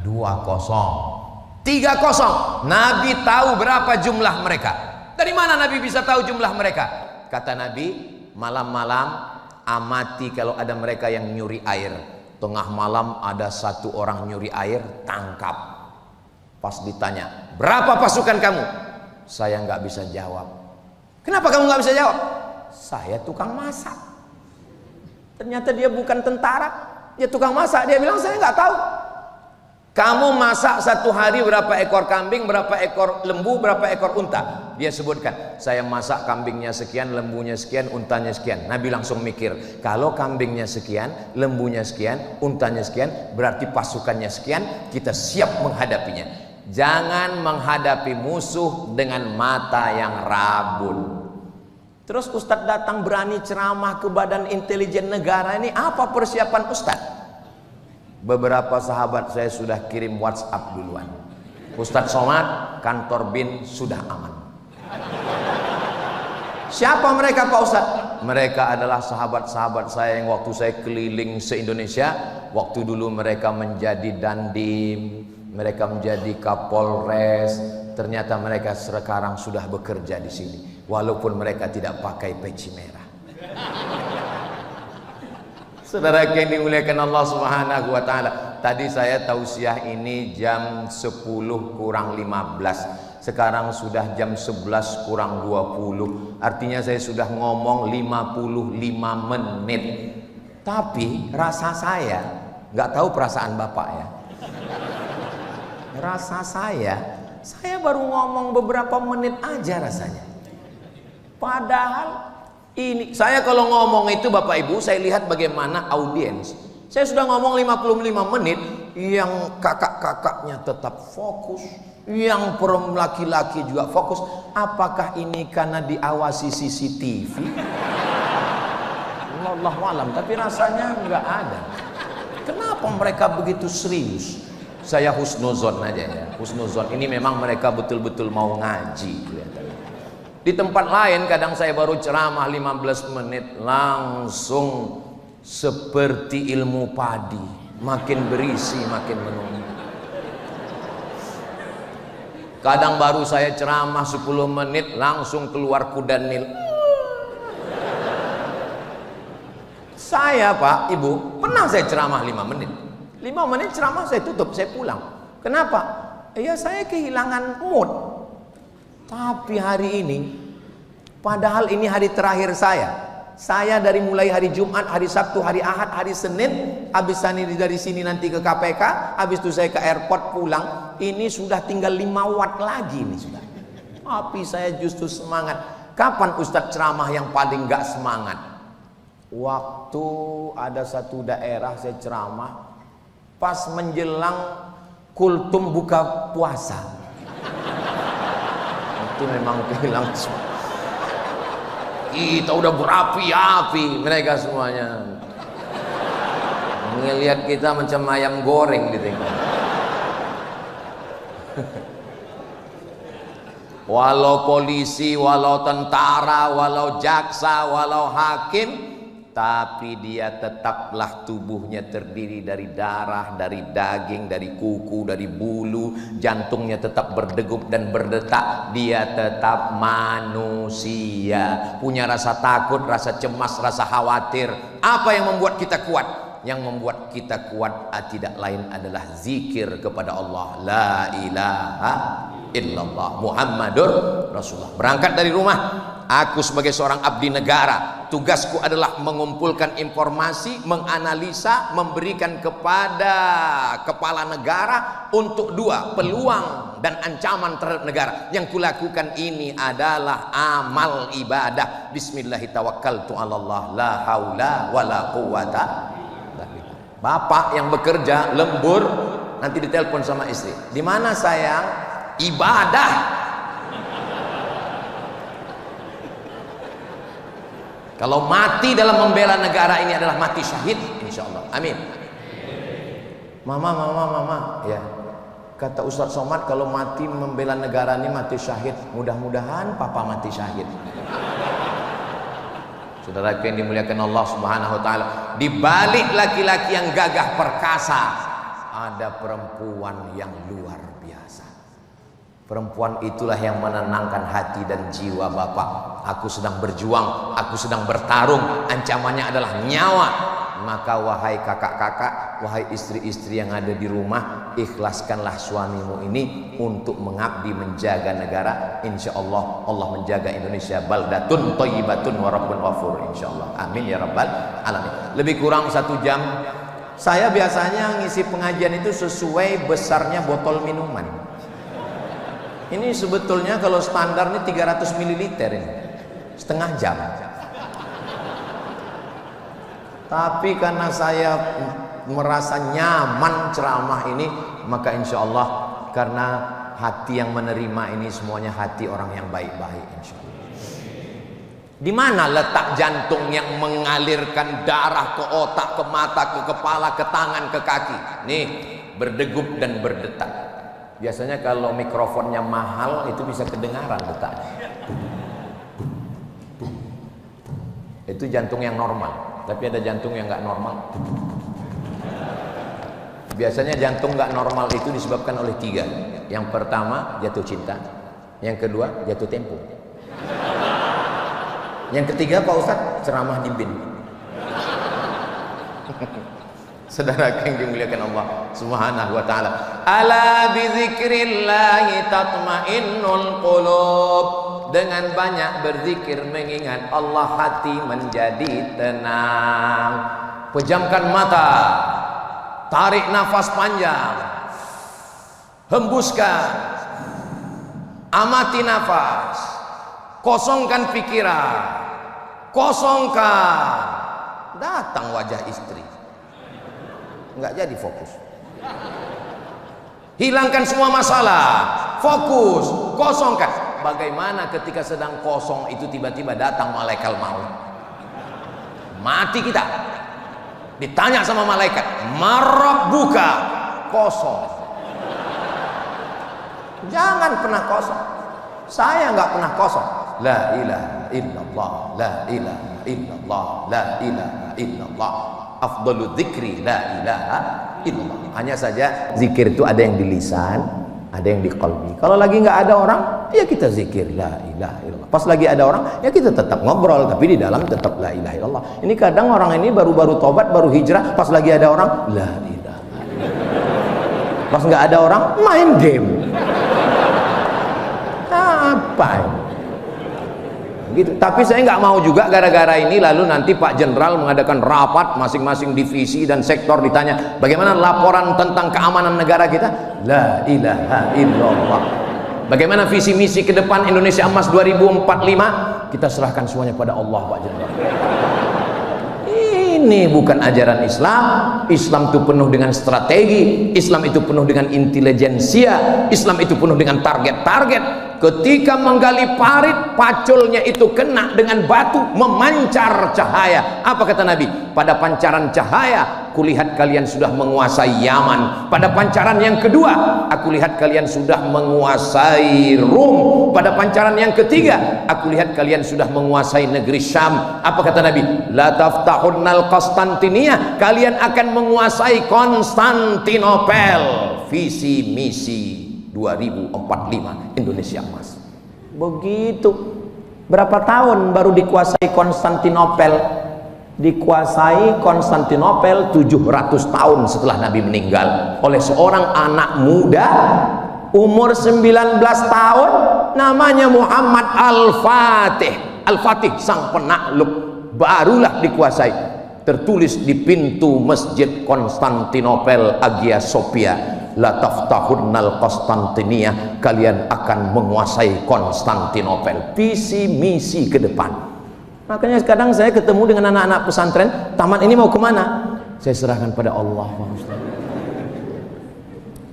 2-0. 3-0. Nabi tahu berapa jumlah mereka. Dari mana Nabi bisa tahu jumlah mereka? Kata Nabi, malam-malam amati kalau ada mereka yang nyuri air. Tengah malam ada satu orang nyuri air, tangkap. Pas ditanya, berapa pasukan kamu? Saya nggak bisa jawab. Kenapa kamu nggak bisa jawab? Saya tukang masak. Ternyata dia bukan tentara, dia tukang masak. Dia bilang saya nggak tahu. Kamu masak satu hari berapa ekor kambing, berapa ekor lembu, berapa ekor unta? Dia sebutkan, saya masak kambingnya sekian, lembunya sekian, untanya sekian. Nabi langsung mikir, kalau kambingnya sekian, lembunya sekian, untanya sekian, berarti pasukannya sekian, kita siap menghadapinya. Jangan menghadapi musuh dengan mata yang rabun. Terus Ustadz datang berani ceramah ke Badan Intelijen Negara ini, apa persiapan Ustadz? Beberapa sahabat saya sudah kirim WhatsApp duluan. Ustadz Somad, kantor BIN sudah aman. Siapa mereka Pak Ustadz? Mereka adalah sahabat-sahabat saya yang waktu saya keliling se-Indonesia. Waktu dulu mereka menjadi Dandim, mereka menjadi Kapolres. Ternyata mereka sekarang sudah bekerja di sini, walaupun mereka tidak pakai peci merah. Saudara yang dimuliakan Allah Subhanahu wa taala, tadi saya tausiah ini jam 10 kurang 15. Sekarang sudah jam 11 kurang 20. Artinya saya sudah ngomong 55 menit. Tapi rasa saya, nggak tahu perasaan Bapak ya. Rasa saya baru ngomong beberapa menit aja rasanya. Padahal ini saya kalau ngomong itu Bapak Ibu, saya lihat bagaimana audiens. Saya sudah ngomong 55 menit, yang kakak-kakaknya tetap fokus, yang laki-laki juga fokus. Apakah ini karena diawasi CCTV? Wallahu alam, tapi rasanya nggak ada. Kenapa mereka begitu serius? Saya husnuzon aja ya. Husnuzon ini memang mereka betul-betul mau ngaji. Di tempat lain kadang saya baru ceramah 15 menit langsung seperti ilmu padi, makin berisi makin menunggu. Kadang baru saya ceramah 10 menit langsung keluar kuda Nil. Saya Pak Ibu pernah saya ceramah 5 menit. 5 menit ceramah saya tutup, saya pulang. Kenapa? Ya saya kehilangan mood. Tapi hari ini, padahal ini hari terakhir saya dari mulai hari Jumat, hari Sabtu, hari Ahad, hari Senin, habis dari sini nanti ke KPK, habis itu saya ke airport pulang, ini sudah tinggal 5 watt lagi ini sudah. Tapi saya justru semangat. Kapan Ustadz ceramah yang paling gak semangat? Waktu ada satu daerah saya ceramah pas menjelang kultum buka puasa. Itu memang kehilangan semua. Kita udah berapi-api, mereka semuanya ngelihat kita macam ayam goreng ditinggal. Walau polisi, walau tentara, walau jaksa, walau hakim, tapi dia tetaplah tubuhnya terdiri dari darah, dari daging, dari kuku, dari bulu, jantungnya tetap berdegup dan berdetak. Dia tetap manusia, punya rasa takut, rasa cemas, rasa khawatir. Apa yang membuat kita kuat? Yang membuat kita kuat tidak lain adalah zikir kepada Allah, la ilaha illallah Muhammadur Rasulullah. Berangkat dari rumah, aku sebagai seorang abdi negara, tugasku adalah mengumpulkan informasi, menganalisa, memberikan kepada kepala negara untuk dua, peluang dan ancaman terhadap negara. Yang kulakukan ini adalah amal ibadah. Bismillahirrahmanirrahim, la haula wala quwata. Bapak yang bekerja lembur, nanti ditelepon sama istri, di mana sayang? Ibadah. Kalau mati dalam membela negara ini adalah mati syahid, insya Allah. Amin. Mama, ya. Kata Ustadz Somad, kalau mati membela negara ini mati syahid. Mudah-mudahan papa mati syahid. Saudara yang dimuliakan Allah Subhanahu wa taala, di balik laki-laki yang gagah perkasa ada perempuan yang luar biasa. Perempuan itulah yang menenangkan hati dan jiwa bapak. Aku sedang berjuang, aku sedang bertarung, ancamannya adalah nyawa. Maka wahai kakak-kakak, wahai istri-istri yang ada di rumah, ikhlaskanlah suamimu ini untuk mengabdi menjaga negara. Insya Allah Allah menjaga Indonesia baldatun thayyibatun wa rabbun ghafur, insya Allah. Amin ya rabbal alamin. Lebih kurang 1 jam. Saya biasanya ngisi pengajian itu sesuai besarnya botol minuman. Ini sebetulnya kalau standar ini 300 ml ini, setengah jam. Tapi karena saya merasa nyaman ceramah ini, maka insya Allah karena hati yang menerima ini semuanya hati orang yang baik-baik, insya Allah. Di mana letak jantung yang mengalirkan darah ke otak, ke mata, ke kepala, ke tangan, ke kaki? Nih, berdegup dan berdetak. Biasanya kalau mikrofonnya mahal itu bisa kedengaran detaknya. Itu jantung yang normal. Tapi ada jantung yang nggak normal. Biasanya jantung nggak normal itu disebabkan oleh 3. Yang pertama jatuh cinta, yang kedua jatuh tempo, yang ketiga Pak Ustadz ceramah di bin. Saudara yang dimuliakan Allah Subhanahu wa taala, ala bi dzikrillah tatmainnul qulub. Dengan banyak berzikir mengingat Allah, hati menjadi tenang. Pejamkan mata, tarik nafas panjang, hembuskan, amati nafas, kosongkan pikiran, kosongkan. Datang wajah istri, nggak jadi fokus. Hilangkan semua masalah, fokus, kosongkan. Bagaimana ketika sedang kosong itu tiba-tiba datang malaikat maut? Mati kita. Ditanya sama malaikat, "Marabbuka?" Kosong. Jangan pernah kosong. Saya nggak pernah kosong. La ilaha illallah, la ilaha illallah, la ilaha illallah. Afdalu dzikri la ilaha illallah. Hanya saja zikir itu ada yang di lisan, ada yang di qalbi. Kalau lagi nggak ada orang, ya kita zikir la ilaha illallah. Pas lagi ada orang, ya kita tetap ngobrol, tapi di dalam tetap la ilaha illallah. Ini kadang orang ini baru-baru tobat, baru hijrah, pas lagi ada orang la ilaha illallah. Pas nggak ada orang, main game. Apa ini? Gitu. Tapi saya nggak mau juga gara-gara ini lalu nanti Pak Jenderal mengadakan rapat masing-masing divisi dan sektor, ditanya bagaimana laporan tentang keamanan negara kita. La ilaha illallah. Bagaimana visi misi ke depan Indonesia Emas 2045, kita serahkan semuanya pada Allah, Pak Jenderal. Ini bukan ajaran Islam. Islam itu penuh dengan strategi, Islam itu penuh dengan intelijensia, Islam itu penuh dengan target-target. Ketika menggali parit, paculnya itu kena dengan batu, memancar cahaya. Apa kata Nabi? Pada pancaran cahaya aku lihat kalian sudah menguasai Yaman. Pada pancaran yang kedua, aku lihat kalian sudah menguasai Rum. Pada pancaran yang ketiga, aku lihat kalian sudah menguasai negeri Syam. Apa kata Nabi? La taftahunnal Konstantinia, kalian akan menguasai Konstantinopel. Visi misi 2045 Indonesia Emas. Begitu. Berapa tahun baru dikuasai Konstantinopel? Dikuasai Konstantinopel 700 tahun setelah Nabi meninggal oleh seorang anak muda umur 19 tahun, namanya Muhammad Al-Fatih. Al-Fatih sang penakluk, barulah dikuasai. Tertulis di pintu masjid Konstantinopel Hagia Sophia, la taftahunnal Konstantinia, kalian akan menguasai Konstantinopel. Visi misi ke depan. Makanya kadang saya ketemu dengan anak-anak pesantren, taman ini mau kemana? Saya serahkan pada Allah.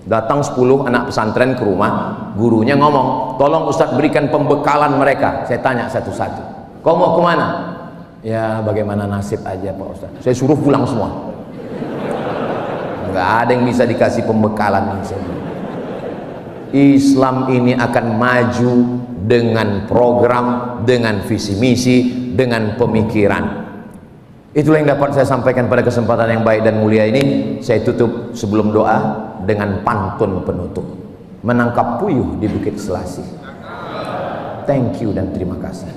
Datang 10 anak pesantren ke rumah, gurunya ngomong, tolong Ustadz berikan pembekalan mereka. Saya tanya satu-satu, kau mau kemana? Ya bagaimana nasib aja Pak Ustadz. Saya suruh pulang semua. Nggak ada yang bisa dikasih pembekalan. Islam ini akan maju dengan program, dengan visi misi, dengan pemikiran. Itulah yang dapat saya sampaikan pada kesempatan yang baik dan mulia ini. Saya tutup sebelum doa dengan pantun penutup. Menangkap puyuh di Bukit Selasih. Thank you dan terima kasih.